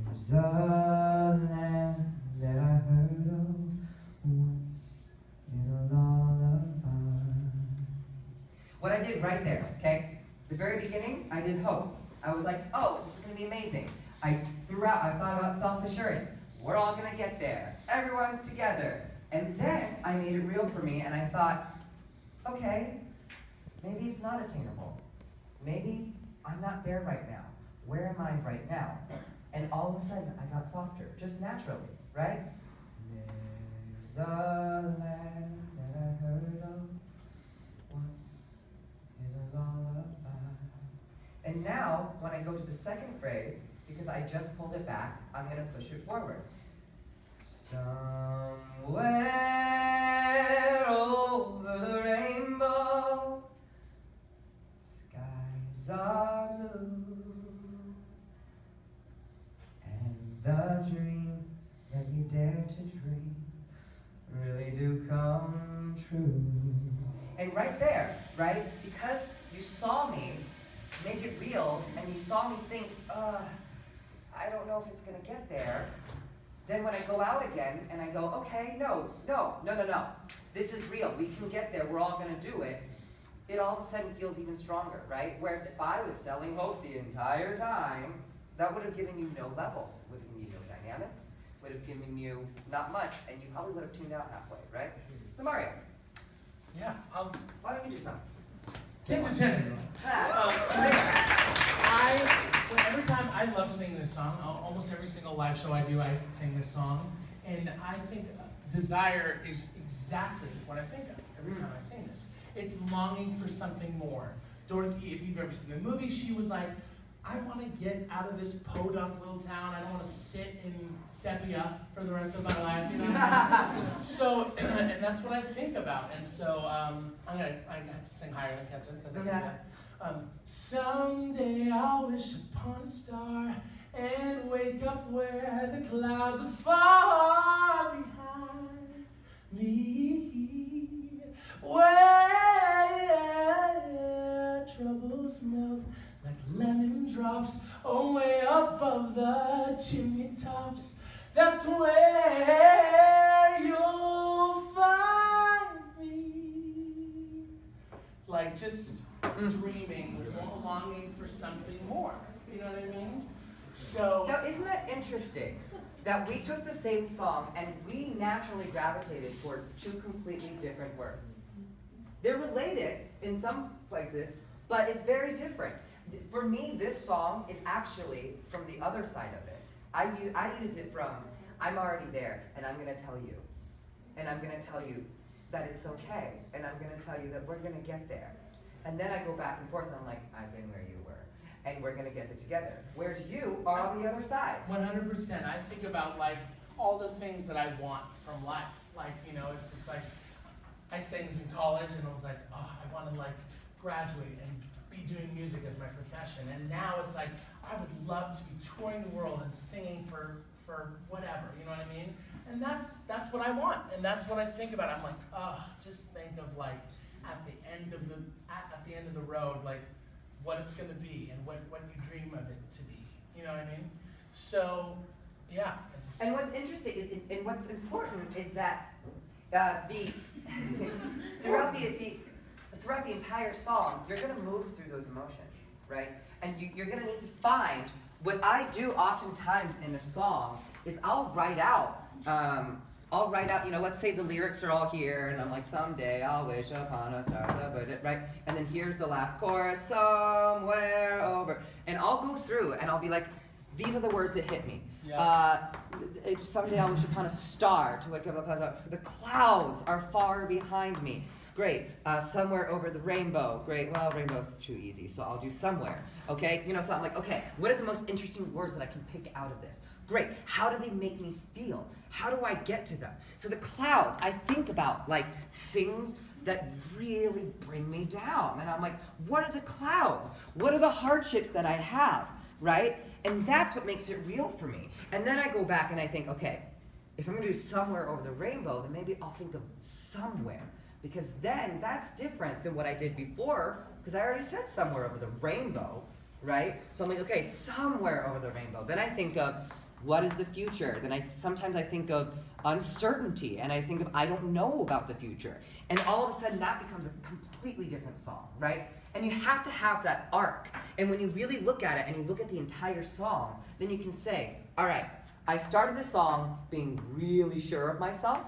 There's a land that I heard of once in a lullaby. What I did right there, okay? The very beginning, I did hope. I was like, oh, this is gonna be amazing. I thought about self-assurance. We're all gonna get there. Everyone's together. And then I made it real for me and I thought, okay, maybe it's not attainable. Maybe I'm not there right now. Where am I right now? And all of a sudden I got softer, just naturally, right? There's a land that I heard of once in a lullaby. And now, when I go to the second phrase, because I just pulled it back, I'm going to push it forward. Somewhere over the rainbow, skies are blue, and the dreams that you dare to dream really do come true. And right there, right, because you saw me make it real, and you saw me think, I don't know if it's gonna get there. Then when I go out again and I go, okay, no. This is real, we can get there, we're all gonna do it. It all of a sudden feels even stronger, right? Whereas if I was selling hope the entire time, that would have given you no levels. It would have given you no dynamics, would have given you not much, and you probably would have tuned out halfway, right? So Mario. Yeah, why don't you do something? Kenton and every time I love singing this song. Almost every single live show I do, I sing this song, and I think desire is exactly what I think of every time I sing this. It's longing for something more. Dorothy, if you've ever seen the movie, she was like, I want to get out of this podunk little town. I don't want to sit in sepia for the rest of my life, you know? So, and that's what I think about. And so, I have to sing higher than Kenton because I do that. Someday I'll wish upon a star and wake up where the clouds are far behind me, where troubles melt like lemon drops away above the chimney tops. That's where you'll find me. Like just dreaming, longing for something more. You know what I mean? So now, isn't that interesting? That we took the same song and we naturally gravitated towards two completely different words. They're related in some places, but it's very different. For me, this song is actually from the other side of it. I use it from, I'm already there, and I'm going to tell you. And I'm going to tell you that it's okay, and I'm going to tell you that we're going to get there. And then I go back and forth, and I'm like, I've been where you were, and we're going to get it together. Whereas you are on the other side. 100%. I think about like all the things that I want from life. Like, you know, it's just like, I sang this in college, and I was like, oh, I want to like graduate and be doing music as my profession. And now it's like, I would love to be touring the world and singing for whatever, you know what I mean? And that's what I want, and that's what I think about. I'm like, oh, just think of like at the end of the road, like what it's gonna be and what you dream of it to be. You know what I mean? So, yeah. And what's interesting and what's important is that throughout the entire song, you're going to move through those emotions, right? And you're going to need to find, what I do oftentimes in a song is I'll write out, you know, let's say the lyrics are all here, and I'm like, someday I'll wish upon a star, right? And then here's the last chorus, somewhere over. And I'll go through, and I'll be like, these are the words that hit me. Yeah. Someday I'll wish upon a star to wake up the clouds are far behind me. Great. Somewhere over the rainbow. Great. Well, rainbow's too easy, so I'll do somewhere. Okay? You know, so I'm like, okay, what are the most interesting words that I can pick out of this? Great. How do they make me feel? How do I get to them? So the clouds, I think about like things that really bring me down. And I'm like, what are the clouds? What are the hardships that I have? Right? And that's what makes it real for me. And then I go back and I think, okay, if I'm going to do somewhere over the rainbow, then maybe I'll think of somewhere. Because then that's different than what I did before, because I already said somewhere over the rainbow. right? So I'm like, okay, somewhere over the rainbow. Then I think of, what is the future? Then sometimes I think of uncertainty, and I think of, I don't know about the future. And all of a sudden that becomes a completely different song, right? And you have to have that arc. And when you really look at it and you look at the entire song, then you can say, all right, I started this song being really sure of myself.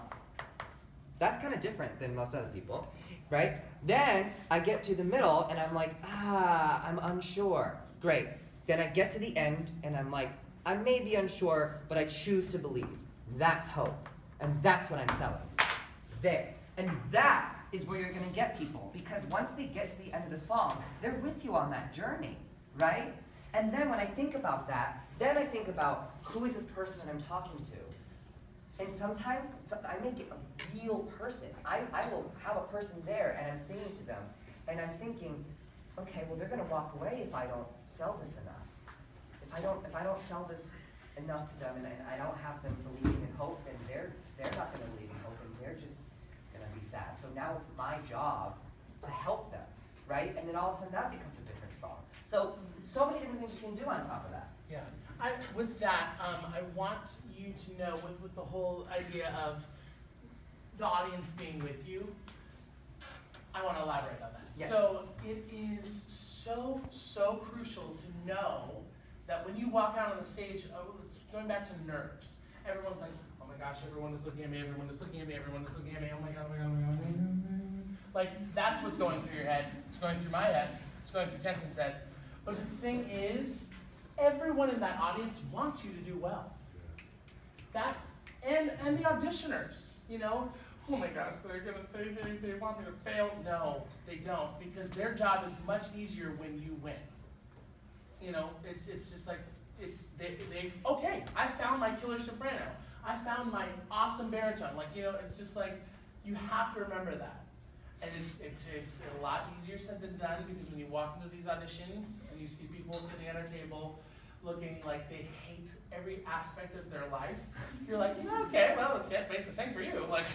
That's kind of different than most other people, right? Then I get to the middle and I'm like, I'm unsure. Great. Then I get to the end and I'm like, I may be unsure, but I choose to believe. That's hope. And that's what I'm selling. There. And that is where you're going to get people. Because once they get to the end of the song, they're with you on that journey, right? And then when I think about that, then I think about, who is this person that I'm talking to? And sometimes I make it a real person. I will have a person there and I'm singing to them. And I'm thinking, okay, well, they're going to walk away if I don't sell this enough. If I don't sell this enough to them, and I don't have them believing in hope, then they're not going to believe in hope, and they're just going to be sad. So now it's my job to help them, right? And then all of a sudden that becomes a different song. So many different things you can do on top of that. Yeah. With that, I want you to know, with the whole idea of the audience being with you, I want to elaborate on that. Yes. So it is so crucial to know that when you walk out on the stage, it's going back to nerves. Everyone's like, oh my gosh, everyone is looking at me, everyone is looking at me, everyone is looking at me, oh my god, oh my god, oh my god. Like, that's what's going through your head. It's going through my head. It's going through Kenton's head. But the thing is, everyone in that audience wants you to do well. That, and the auditioners, you know, oh my gosh, they're gonna say they want me to fail. No, they don't, because their job is much easier when you win. You know, it's just like, okay, I found my killer soprano. I found my awesome baritone. Like, you know, it's just like, you have to remember that. And it's a lot easier said than done, because when you walk into these auditions and you see people sitting at our table looking like they hate every aspect of their life, you're like, yeah, okay, well, I can't wait to sing for you. Like,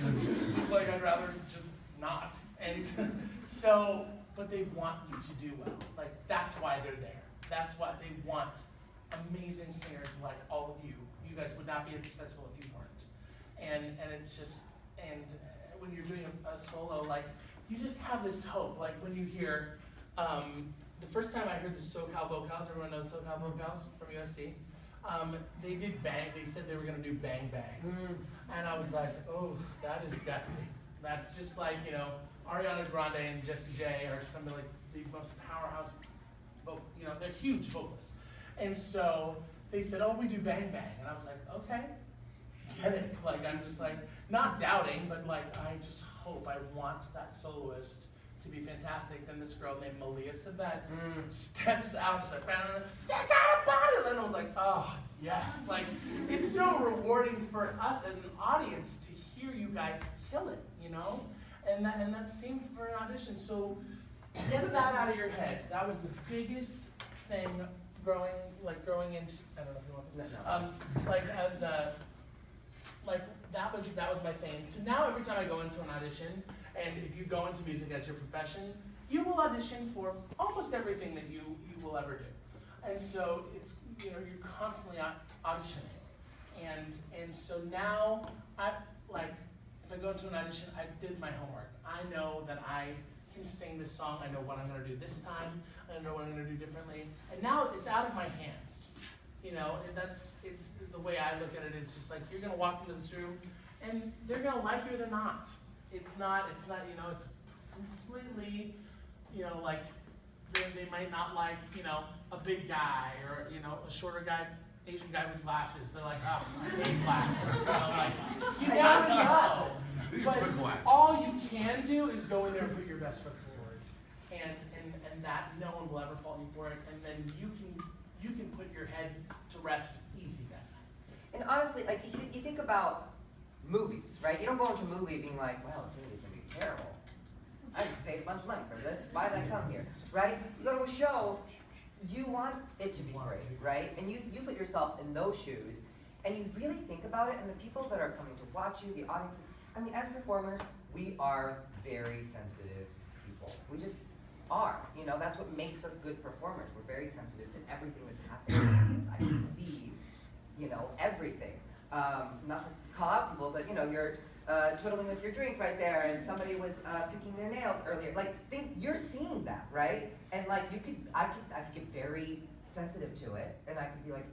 just like, I'd rather just not. And so, but they want you to do well. Like, that's why they're there. That's why they want amazing singers like all of you. You guys would not be at this festival if you weren't. And it's just, and when you're doing a solo, like, you just have this hope. Like when you hear, the first time I heard the SoCal vocals, everyone knows SoCal vocals from USC. They did Bang, they said they were gonna do Bang Bang. And I was like, oh, that is gutsy. That's just like, you know, Ariana Grande and Jessie J are some of like the most powerhouse, you know, they're huge vocalists. And so they said, oh, we do Bang Bang. And I was like, okay, get it. Like, I'm just like, not doubting, but like, I just hope, I want that soloist to be fantastic. Then this girl named Malia Savets steps out, she's like, I got a body. And I was like, oh, yes. Like, it's so rewarding for us as an audience to hear you guys kill it, you know? And that same for an audition. So get that out of your head. That was the biggest thing growing into, I don't know if you want to, like as like that was my thing. So now every time I go into an audition, and if you go into music as your profession, you will audition for almost everything that you will ever do. And so it's, you know, you're constantly auditioning. And so now if I go into an audition, I did my homework. I know that I can sing this song. I know what I'm going to do this time. I know what I'm going to do differently. And now it's out of my hands. You know, and it's the way I look at it is just like, you're going to walk into this room and they're going to like you or they're not. It's not, you know, it's completely, you know, like they might not like, you know, a big guy or, you know, a shorter guy, Asian guy with glasses. They're like, oh, I hate glasses. You know, like, you never know. But all you can do is go in there and put your best foot forward. And that no one will ever fault you for it. And then you can put your head to rest easy then. And honestly, like, you think about movies, right? You don't go into a movie being like, well, this movie's gonna be terrible. I just paid a bunch of money for this. Why did I come here, right? You go to a show, you want it to be great, right? And you put yourself in those shoes, and you really think about it, and the people that are coming to watch you, the audiences, I mean, as performers, we are very sensitive people. are. You know, that's what makes us good performers. We're very sensitive to everything that's happening. I can see, you know, everything. Not to call out people, but you know, you're twiddling with your drink right there, and somebody was picking their nails earlier. Like, you're seeing that, right? And like, I could get very sensitive to it, and I could be like,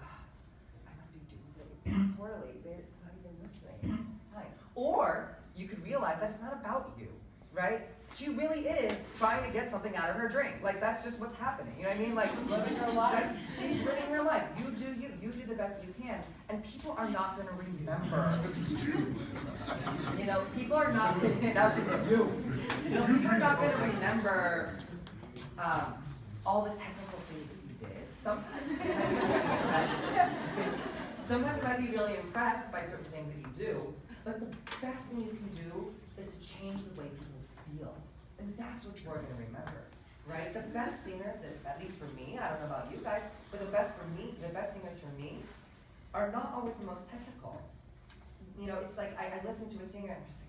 I must be doing really poorly. They're not even listening. It's fine. Or you could realize that it's not about you, right? She really is trying to get something out of her drink. Like, that's just what's happening. You know what I mean? Like, living her life. She's living her life. You do you. You do the best you can. And people are not going to remember. You know, people are not going to, that was just you. You know, people are not going to remember all the technical things that you did. Sometimes they might be really impressed by certain things that you do. But the best thing you can do is to change the way people feel. And that's what you're going to remember, right? The best singers, at least for me, I don't know about you guys, but the best singers for me are not always the most technical. You know, it's like I listen to a singer and I'm just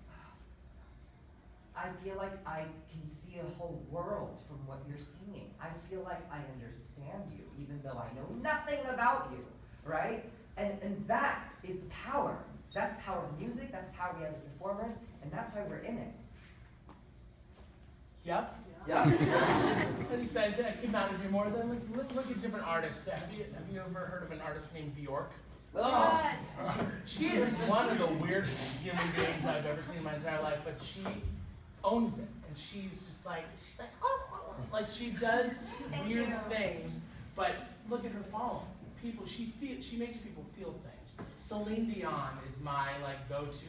like, I feel like I can see a whole world from what you're singing. I feel like I understand you, even though I know nothing about you, right? And that is the power. That's the power of music, that's the power we have as performers, and that's why we're in it. Yep. Yeah. I just said I could not agree more. Then look at different artists. Have you ever heard of an artist named Bjork? Oh. Yes. She is one of the weirdest human beings I've ever seen in my entire life, but she owns it, and she's like, oh, like she does weird things. But look at her following. She makes people feel things. Celine Dion is my go-to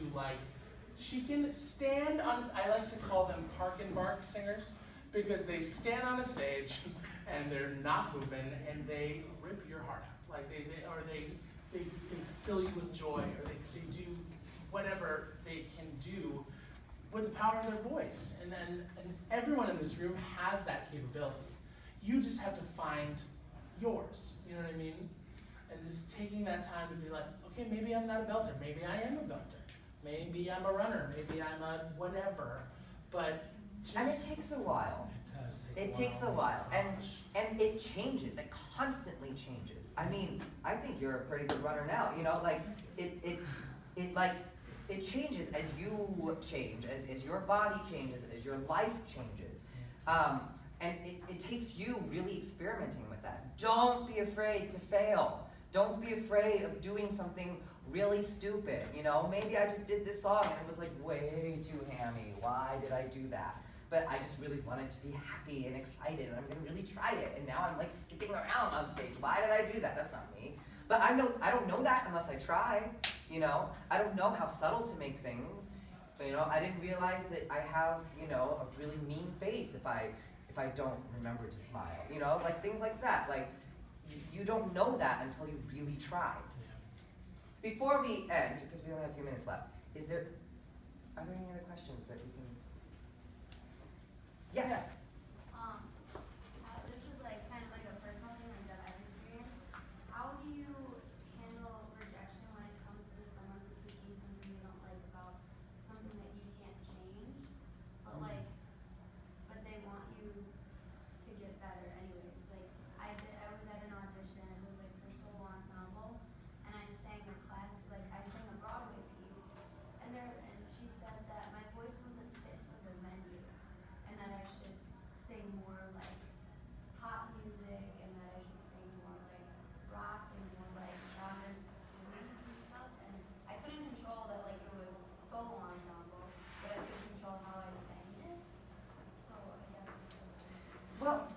She can stand on. I like to call them park and bark singers because they stand on a stage and they're not moving and they rip your heart out. Like they fill you with joy, or they do whatever they can do with the power of their voice. And everyone in this room has that capability. You just have to find yours. You know what I mean? And just taking that time to be like, okay, maybe I'm not a belter. Maybe I am a belter. Maybe I'm a runner. Maybe I'm a whatever. But just, and it takes a while. It does It takes a while, and it changes. It constantly changes. I mean, I think you're a pretty good runner now. You know, like it changes as you change, as your body changes, as your life changes, and it takes you really experimenting with that. Don't be afraid to fail. Don't be afraid of doing something really stupid. You know, maybe I just did this song and it was like way too hammy. Why did I do that? But I just really wanted to be happy and excited, and I'm gonna really try it. And now I'm like skipping around on stage. Why did I do that? That's not me. But I don't know that unless I try. You know, I don't know how subtle to make things. But, you know, I didn't realize that I have, you know, a really mean face if I don't remember to smile. You know, like things like that. Like you don't know that until you really try. Before we end, because we only have a few minutes left, are there any other questions that we can? Yes. This is kind of a personal thing that I've experienced. How do you handle rejection when it comes to someone critiquing something you don't like about something that you can't change, but they want you to get better anyways? I was at an audition. It was for solo ensemble, and I sang a I sang a Broadway piece, and she said that my voice wasn't fit for the venue, and that I should sing more pop music, and that I should sing more rock and more modern blues and stuff. And I couldn't control that it was solo ensemble, but I could control how I sang it. So I guess. Well,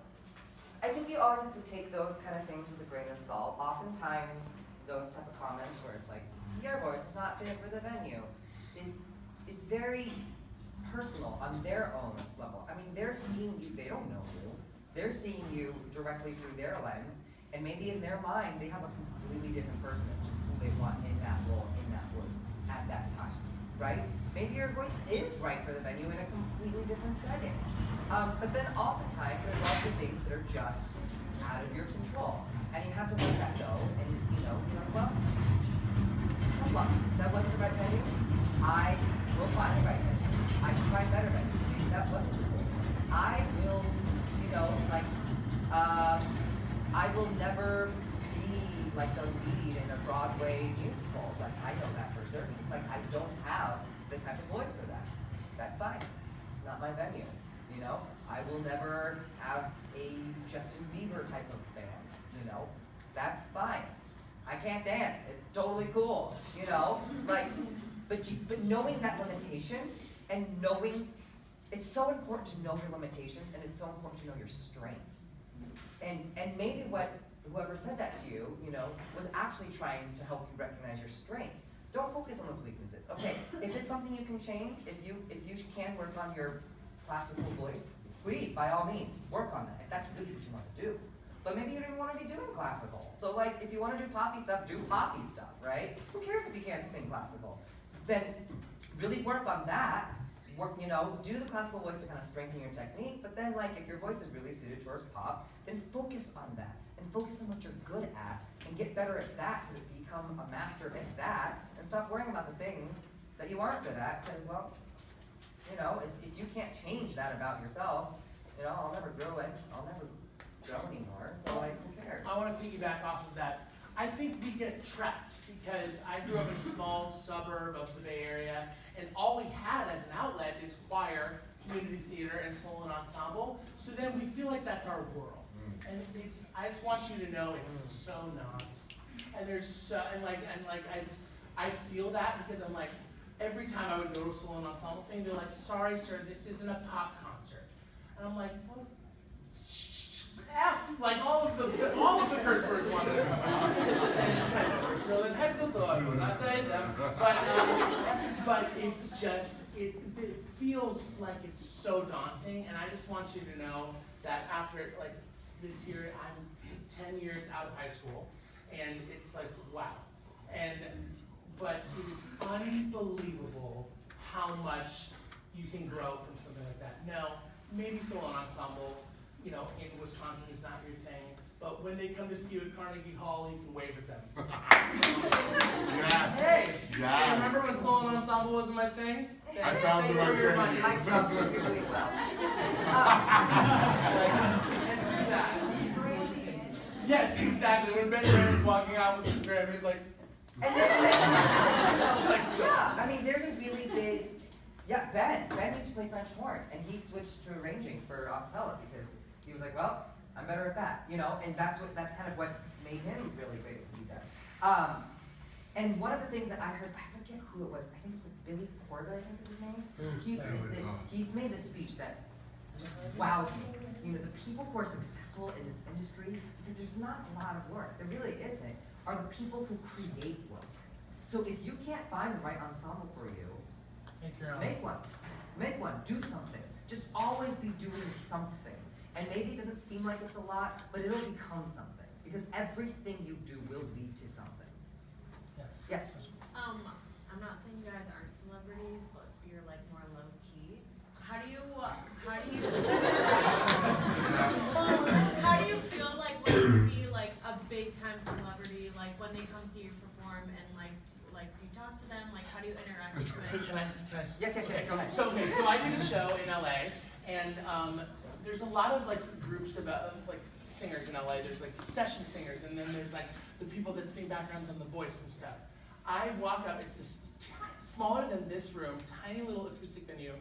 I think you always have to take those kind of things with a grain of salt. Oftentimes, those type of comments where it's like, your voice is not fit for the venue, is very personal on their own level. I mean, they're seeing you, they don't know you. They're seeing you directly through their lens, and maybe in their mind, they have a completely different person as to who they want in that role, in that voice, at that time, right? Maybe your voice is right for the venue in a completely different setting. But then oftentimes, there's also things that are just out of your control. And you have to let that go, and you know, well, tough luck. That wasn't the right venue. I will find the right venue. I should find better venues. Maybe that wasn't the goal. I will, you know, like, I will never be like the lead in a Broadway musical. Like, I know that for certain. Like, I don't have the type of voice for that. That's fine. It's not my venue, you know? I will never have a Justin Bieber type of band, you know? That's fine. I can't dance. It's totally cool, you know? Like, but knowing that limitation and knowing, it's so important to know your limitations and it's so important to know your strengths. And maybe what whoever said that to you, you know, was actually trying to help you recognize your strengths. Don't focus on those weaknesses. Okay, if it's something you can change, if you can work on your classical voice, please, by all means, work on that. If that's really what you want to do. But maybe you don't want to be doing classical. So like, if you want to do poppy stuff, do poppy stuff, right? Who cares if you can't sing classical? Then really work on that. Work, you know, do the classical voice to kind of strengthen your technique, but then like if your voice is really suited towards pop, then focus on that and focus on what you're good at and get better at that so that you become a master at that and stop worrying about the things that you aren't good at because, well, you know, if you can't change that about yourself, you know, I'll never grow anymore, so like, who cares? I want to piggyback off of that. I think we get trapped because I grew up in a small suburb of the Bay Area, and all we had as an outlet is choir, community theater, and solo and ensemble. So then we feel like that's our world, and it's. I just want you to know it's so not. And there's so I feel that because I'm like every time I would go to a solo and ensemble thing, they're like, "Sorry, sir, this isn't a pop concert," and I'm like, "Well, F, like all of the curse words wanted to come out. And it's kind of personal in high school, so I will not say them. But it's just, it feels like it's so daunting, and I just want you to know that after, like, this year, I'm 10 years out of high school, and it's like, wow. But it is unbelievable how much you can grow from something like that. Now, maybe solo and ensemble, you know, in Wisconsin is not your thing, but when they come to see you at Carnegie Hall, you can wave at them. Yeah. Hey, Yeah. hey, remember when solo and ensemble wasn't my thing? I found the right thing. I talk really well. And do that. Yes, exactly. When Ben Barron's walking out with his grandma, he's like, And then, It's like, yeah, I mean, there's a really big, Ben used to play French horn, and he switched to arranging for acapella because he was like, well, I'm better at that, you know, and that's kind of what made him really great at what he does. And one of the things that I heard, I forget who it was, I think it's like Billy Porter, I think is his name. He's made this speech that just wowed me. You know, the people who are successful in this industry, because there's not a lot of work, there really isn't, are the people who create work. So if you can't find the right ensemble for you, make one, do something. Just always be doing something. And maybe it doesn't seem like it's a lot, but it'll become something. Because everything you do will lead to something. yes. Yes? I'm not saying you guys aren't celebrities, but you're like more low key. How do you feel like when you see like a big time celebrity, like when they come see you perform and do you talk to them? Like how do you interact with Hey, them? can I? Yes, go ahead. So I did a show in LA, and there's a lot of like groups of like singers in LA. There's like session singers, and then there's like the people that sing backgrounds on The Voice and stuff. I walk up. It's this smaller than this room, tiny little acoustic venue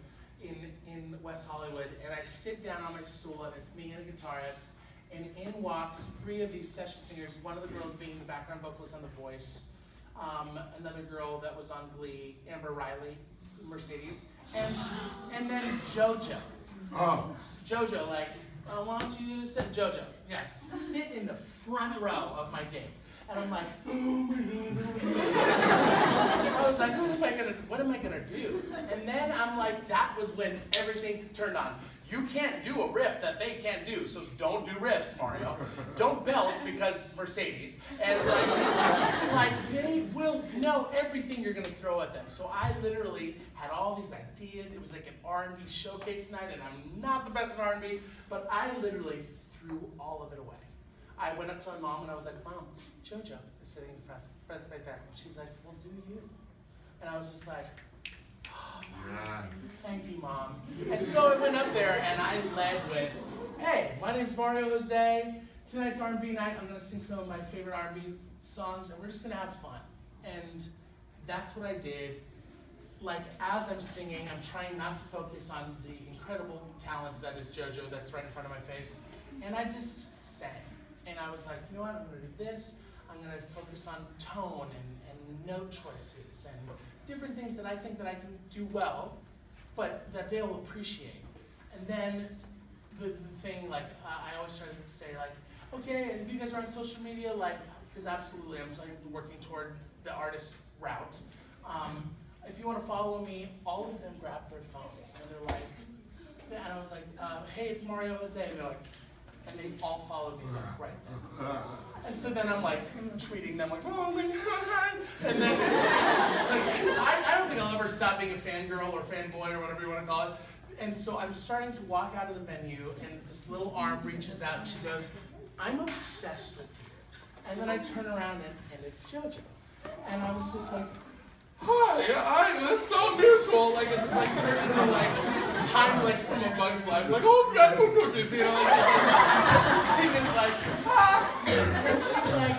in West Hollywood, and I sit down on my stool, and it's me and a guitarist, and in walks three of these session singers. One of the girls being the background vocalist on The Voice. Another girl that was on Glee, Amber Riley, Mercedes, and then JoJo. Oh. JoJo, like, I want you to sit, JoJo, yeah, sit in the front row of my gig. And I'm like, oh my God. I was like, what am I gonna do? And then I'm like, that was when everything turned on. You can't do a riff that they can't do, so don't do riffs, Mario. Don't belt because Mercedes. And like they will know everything you're gonna throw at them. So I literally had all these ideas. It was like an R&B showcase night, and I'm not the best at R&B, but I literally threw all of it away. I went up to my mom and I was like, Mom, JoJo is sitting in front, right there. And she's like, well, do you? And I was just like, oh, Mom, thank you, Mom. And so I went up there and I led with hey, my name's Mario Jose. Tonight's R&B night. I'm gonna sing some of my favorite R&B songs, and we're just gonna have fun. And that's what I did. Like, as I'm singing, I'm trying not to focus on the incredible talent that is JoJo that's right in front of my face. And I just sang. And I was like, you know what, I'm gonna do this. I'm gonna focus on tone and note choices and different things that I think that I can do well, but that they'll appreciate. And then the thing, like, I always try to say, like, okay, if you guys are on social media, like, because absolutely, I'm working toward the artist route. If you want to follow me, all of them grab their phones, and they're like, and I was like, hey, it's Mario Jose, and they're like, and they all followed me like, right then. And so then I'm like tweeting them like, oh my god, and then like, I don't think I'll ever stop being a fangirl or fanboy or whatever you want to call it. And so I'm starting to walk out of the venue, and this little arm reaches out, and she goes, I'm obsessed with you. And then I turn around, and it's JoJo. And I was just like, hi, that's so mutual. Like, it just like turned into like Heimlich from A Bug's Life. Like, oh, bread and cookies, you know? Like, he was like, ah. And she's like,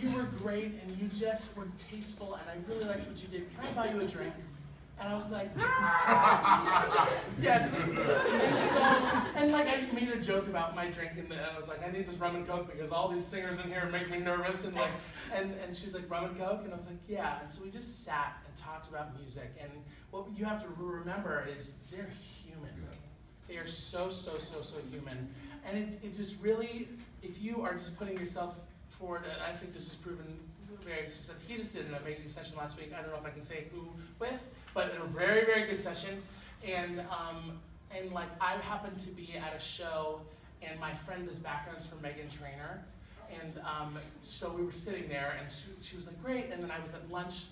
you were great, and you just were tasteful, and I really liked what you did. Can I buy you a drink? And I was like, yes. And so, and like I made a joke about my drink, and I was like, I need this rum and coke because all these singers in here make me nervous, and like, and she's like, rum and coke, and I was like, yeah. And so we just sat and talked about music, and what you have to remember is they're human. They are so human, and it just really, if you are just putting yourself forward, and I think this has proven very successful. He just did an amazing session last week. I don't know if I can say who with, but a very good session. And like I happened to be at a show, and my friend does backgrounds for Meghan Trainor, and so we were sitting there, and she was like, great. And then I was at lunch.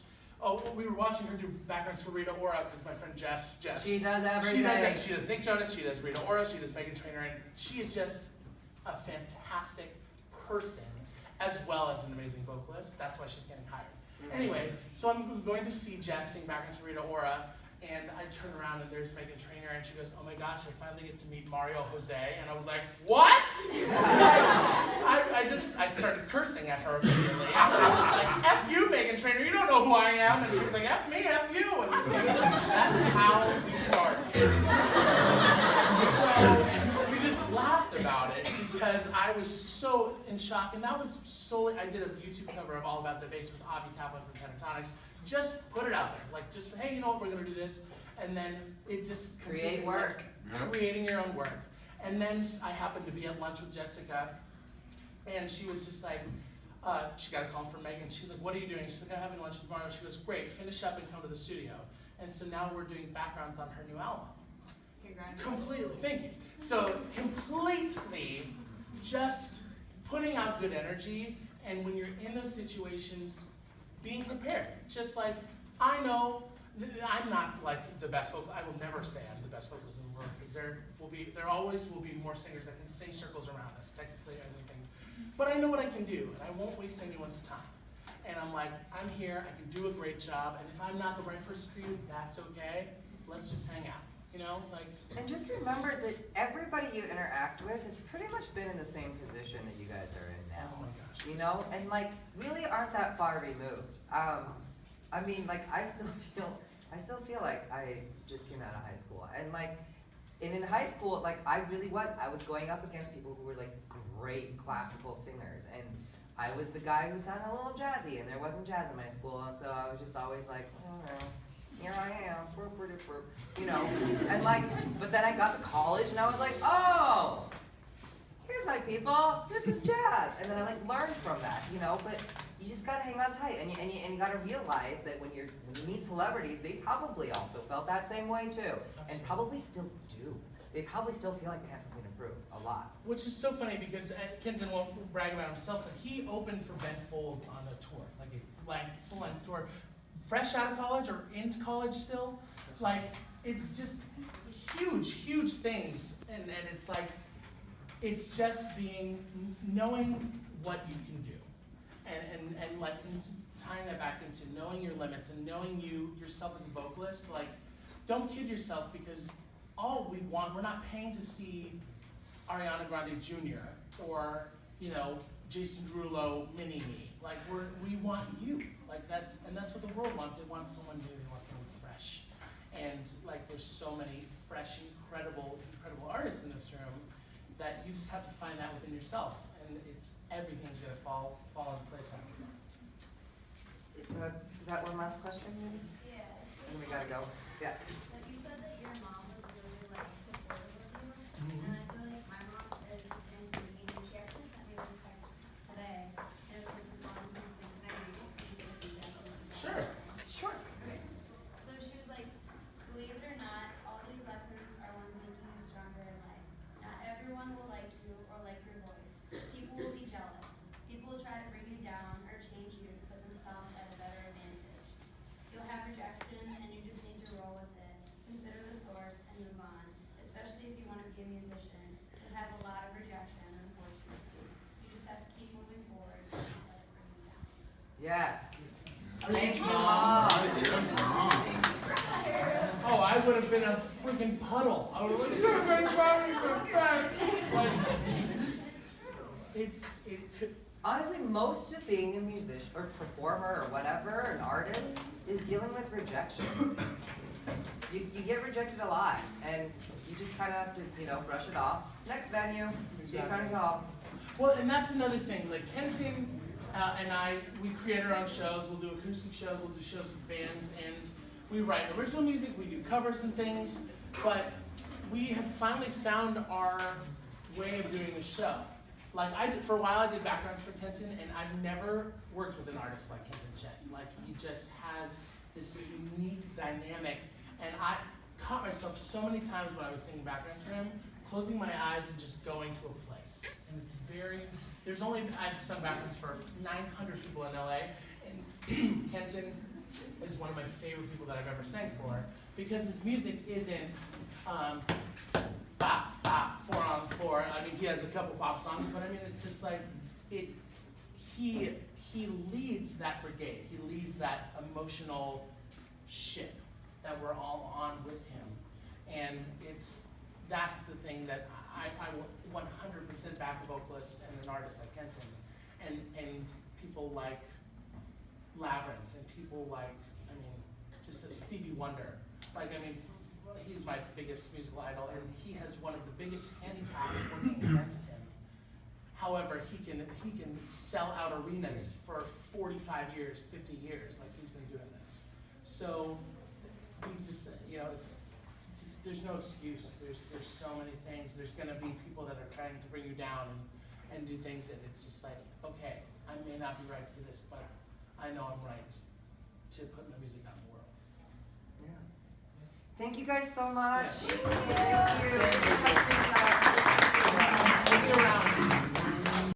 Oh, we were watching her do backgrounds for Rita Ora because my friend Jess. She does everything. She does it. She does Nick Jonas. She does Rita Ora. She does Meghan Trainor, and she is just a fantastic person, as well as an amazing vocalist. That's why she's getting hired. Anyway, so I'm going to see Jess sing back into Rita Ora, and I turn around and there's Meghan Trainor, and she goes, oh my gosh, I finally get to meet Mario Jose. And I was like, what? I started cursing at her immediately. I was like, F you, Meghan Trainor, you don't know who I am. And she was like, F me, F you. And that's how we started. So we just laughed about it because I was so in shock. And that was solely, I did a YouTube cover of All About the Bass with Acapocalypse from Pentatonics. Just put it out there, like just, hey, you know what, we're gonna do this. And then it just Create work. Creating your own work. And then I happened to be at lunch with Jessica, and she was just like, she got a call from Megan. She's like, what are you doing? She's like, I'm having lunch with Mario. She goes, great, finish up and come to the studio. And so now we're doing backgrounds on her new album. Congratulations. Completely, thank you. So completely just putting out good energy, and when you're in those situations, being prepared. Just like, I know I'm not like the best vocal. I will never say I'm the best vocalist in the world, because there always will be more singers that can sing circles around us, technically or anything. But I know what I can do, and I won't waste anyone's time. And I'm like, I'm here, I can do a great job, and if I'm not the right person for you, that's okay. Let's just hang out, you know, like. And just remember that everybody you interact with has pretty much been in the same position that you guys are in now. Oh my gosh. You know, and like really aren't that far removed. I mean, like I still feel like I just came out of high school, and like, and in high school, like I was going up against people who were like great classical singers, and I was the guy who sounded a little jazzy, and there wasn't jazz in my school, and so I was just always like, oh, here I am, you know, and like, but then I got to college, and I was like, oh, here's my people, this is jazz, and then I like learned from that, you know, but you just gotta hang on tight, and you gotta realize that when you meet celebrities, they probably also felt that same way too, and probably still do. They probably still feel like they have something to prove, a lot. Which is so funny because Kenton won't brag about himself, but he opened for Ben Folds on a tour, like a full-length tour, fresh out of college or into college still. Like, it's just huge things, and it's like, it's just knowing what you can do. And like tying that back into knowing your limits and knowing yourself as a vocalist, like don't kid yourself, because all we want, we're not paying to see Ariana Grande Jr. or, you know, Jason Derulo mini me. Like we want you. Like that's what the world wants. They want someone new, they want someone fresh. And like there's so many fresh, incredible artists in this room that you just have to find that within yourself. And everything's gonna fall into place after that. Is that one last question, maybe? Yeah. And we gotta go. Yeah. Like you said that your mom was really like supportive of you, and I feel like my mom is the same for me, and she actually sent me this text today, and it was just a song and thing, and I read it and give feedback on it. Sure. Sure. Okay. So she was like, believe it or not, all these lessons are ones making you stronger in life. Not everyone will like you or like your voice. People will be jealous. People will try to bring you down or change you to put themselves at a better advantage. You'll have rejection and you just need to roll with it. Consider the source and move on, especially if you want to be a musician. You'll have a lot of rejection, unfortunately. You just have to keep moving forward and not let it bring you down. Yes. Thank Thank you, you, Mom. Oh, I would have been a freaking puddle. I would have been like, it could. Honestly, most of being a musician or performer or whatever, an artist, is dealing with rejection. You get rejected a lot, and you just kind of have to, you know, brush it off. Next venue, see you kind of go. Well, and that's another thing. Like Kenton and I, we create our own shows. We'll do acoustic shows. We'll do shows with bands, and we write original music. We do covers and things. But we have finally found our way of doing the show. Like for a while, I did backgrounds for Kenton, and I've never worked with an artist like Kenton Chet. Like he just has this unique dynamic, and I caught myself so many times when I was singing backgrounds for him, closing my eyes and just going to a place. And it's I've sung backgrounds for 900 people in LA, and Kenton is one of my favorite people that I've ever sang for, because his music isn't bop, bop, 4 on 4. I mean, he has a couple pop songs, but I mean, it's just like, he leads that brigade. He leads that emotional ship that we're all on with him. And that's the thing that I will 100% back a vocalist and an artist like Kenton. And people like Labyrinth, and people like, I mean, just Stevie Wonder. Like, I mean, he's my biggest musical idol, and he has one of the biggest handicaps working against him. However, he can sell out arenas for 45 years, 50 years, like he's been doing this. So we just, you know, there's no excuse. There's so many things. There's gonna be people that are trying to bring you down and do things, and it's just like, okay, I may not be right for this, but I know I'm right to put my music out in the world. Yeah. Thank you guys so much. Yes. Thank you.